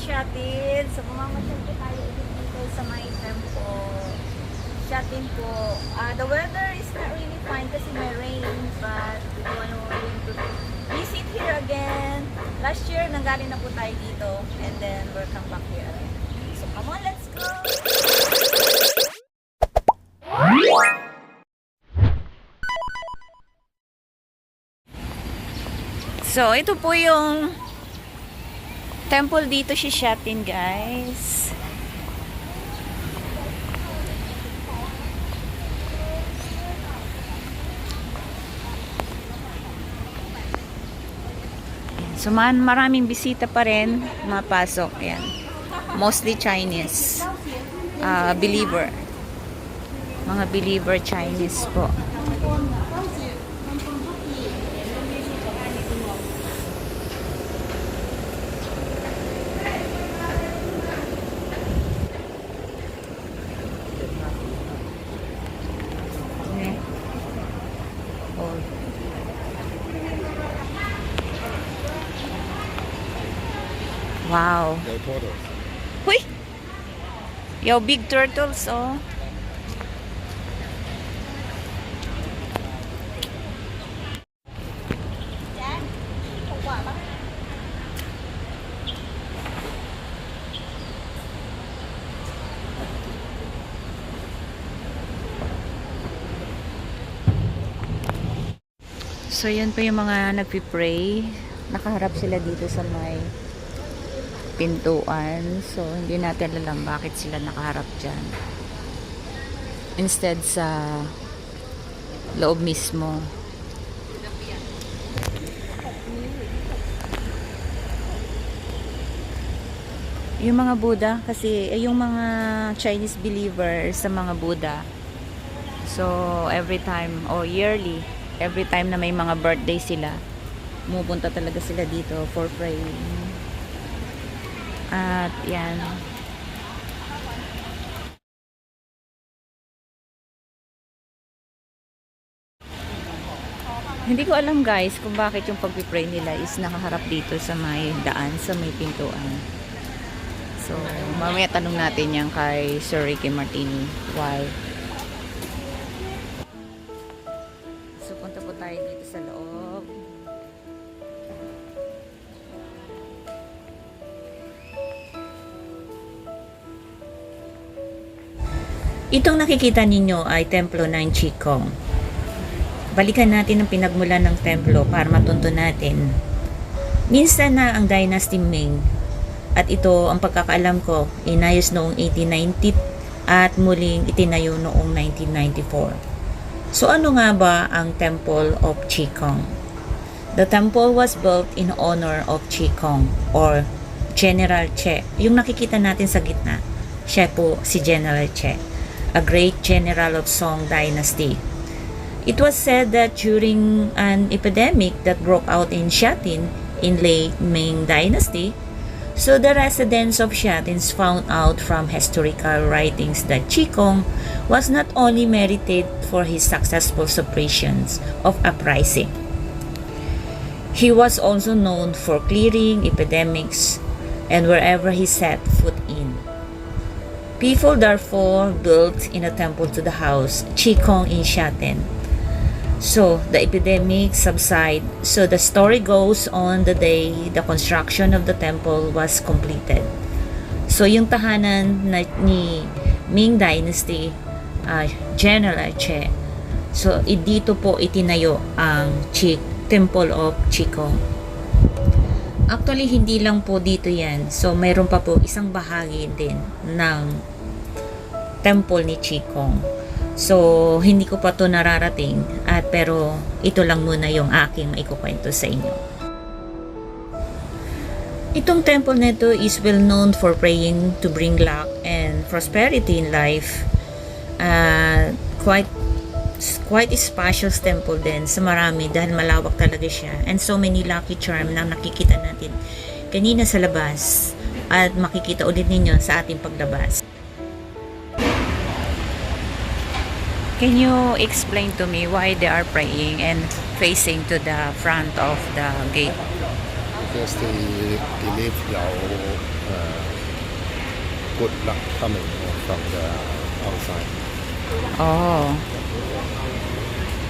Shatin. So, mamasyal po tayo ulit dito sa may temple. Shatin po. The weather is not really fine kasi may rain, but we want to visit here again. Last year, nanggaling na po tayo dito, and then we'll come back here again. So, come on, let's go! So, ito po yung temple dito si Shatin, guys. So, maraming bisita pa rin mapasok. Yan. Mostly Chinese believer. Mga believer Chinese po. Wow. Yo turtles. Huy! Yo, big turtles, oh. So, yan po yung mga nagpipray. Nakaharap sila dito sa may pintuan. So, hindi natin alam bakit sila nakaharap dyan. Instead sa loob mismo. Yung mga Buddha, kasi yung mga Chinese believers sa mga Buddha. So, every time, or yearly, every time na may mga birthday sila, pumupunta talaga sila dito for praying. At yan. Hindi ko alam guys kung bakit yung pag-pray nila is nakaharap dito sa may daan, sa may pintuan. So, mamaya tanong natin yan kay Sir Ricky Martini. Why? So, punta po tayo dito sa loob. Itong nakikita ninyo ay templo ng Qigong. Balikan natin ang pinagmulan ng templo para matunto natin. Minsan na ang Dynasty Ming, at ito ang pagkakaalam ko, inayos noong 1890 at muling itinayo noong 1994. So ano nga ba ang Temple of Qigong? The temple was built in honor of Qigong or General Che. Yung nakikita natin sa gitna, siya po si General Che, a great general of Song Dynasty. It was said that during an epidemic that broke out in Shatin in late Ming Dynasty, so the residents of Shatins found out from historical writings that Qigong was not only merited for his successful suppressions of uprising, he was also known for clearing epidemics and wherever he set foot in. People therefore built in a temple to the house Qigong in Shatin. So the epidemic subsided. So the story goes on the day the construction of the temple was completed. So yung tahanan ni Ming Dynasty, General Che. So dito po itinayo ang Temple of Qigong. Actually, hindi lang po dito yan. So, mayroon pa po isang bahagi din ng temple ni Qigong. So, hindi ko pa to nararating. Pero, ito lang muna yung aking maikukwento sa inyo. Itong temple nito is well known for praying to bring luck and prosperity in life. Quite a spacious temple din sa marami dahil malawak talaga siya, and so many lucky charm na nakikita natin kanina sa labas at makikita ulit ninyo sa ating paglabas. Can you explain to me why they are praying and facing to the front of the gate? Dynasty believe 有 good luck coming from the outside. Oh.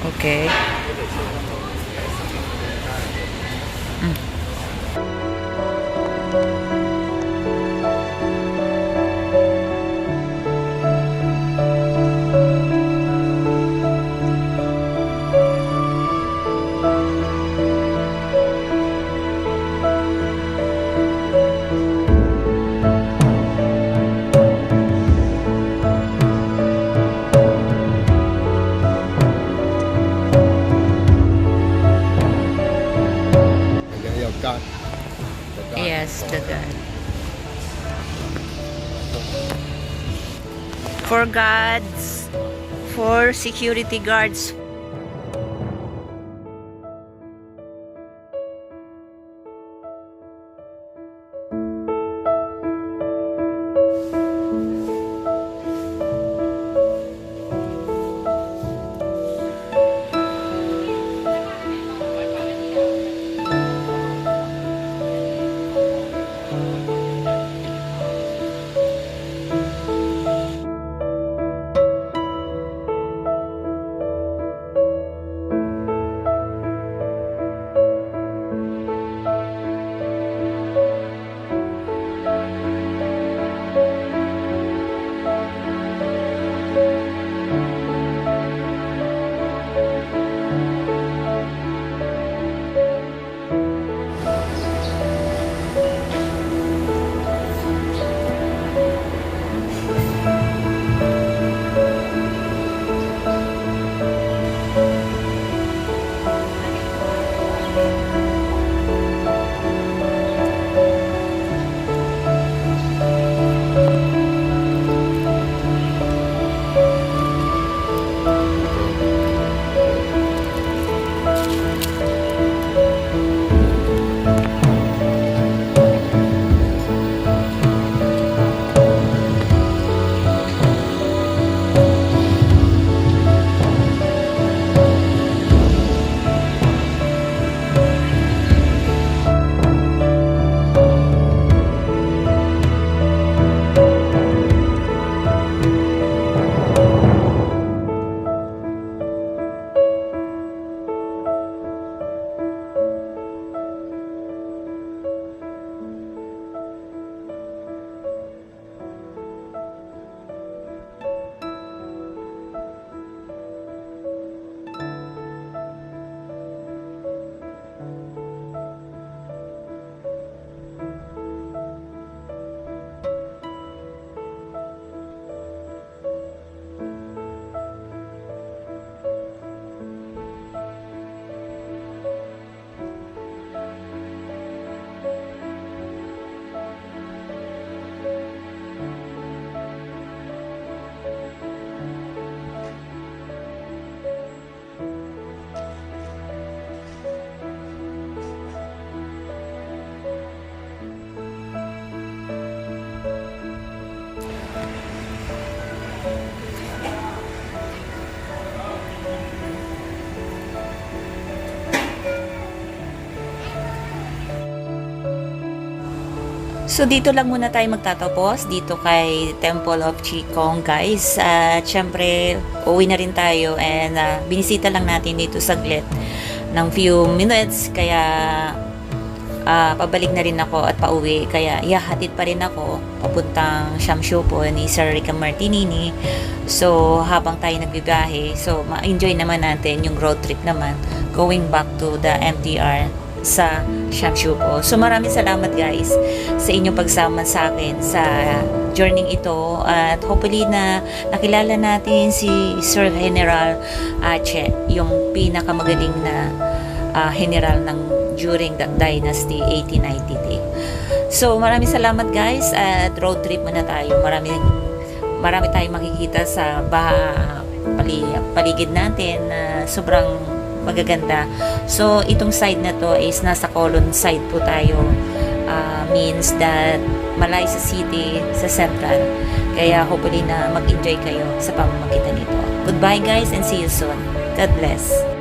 Okay. And then 有 guard. The guard Yes, for the guard. For guards, for security guards. So, dito lang muna tayo magtatapos dito kay Temple of Qigong, guys. At syempre, uwi na rin tayo and binisita lang natin dito saglit ng few minutes. Kaya, pabalik na rin ako at pauwi. Kaya, ihahatid pa rin ako papuntang Shamshupo ni Sir Rica Martinini. So, habang tayo nagbibiyahe, so, ma-enjoy naman natin yung road trip naman going back to the MTR sa Shamshupo. So maraming salamat guys sa inyong pagsama sa akin sa journey ito at hopefully na nakilala natin si Sir General Ache, yung pinakamagaling na general ng during that dynasty 1893. So maraming salamat guys at road trip muna tayo. Marami tayong makikita sa paligid natin na sobrang magaganda. So, itong side na to is nasa Colon side po tayo. Means that malay sa city, sa central. Kaya hopefully na mag-enjoy kayo sa pamamagitan nito. Goodbye guys and see you soon. God bless.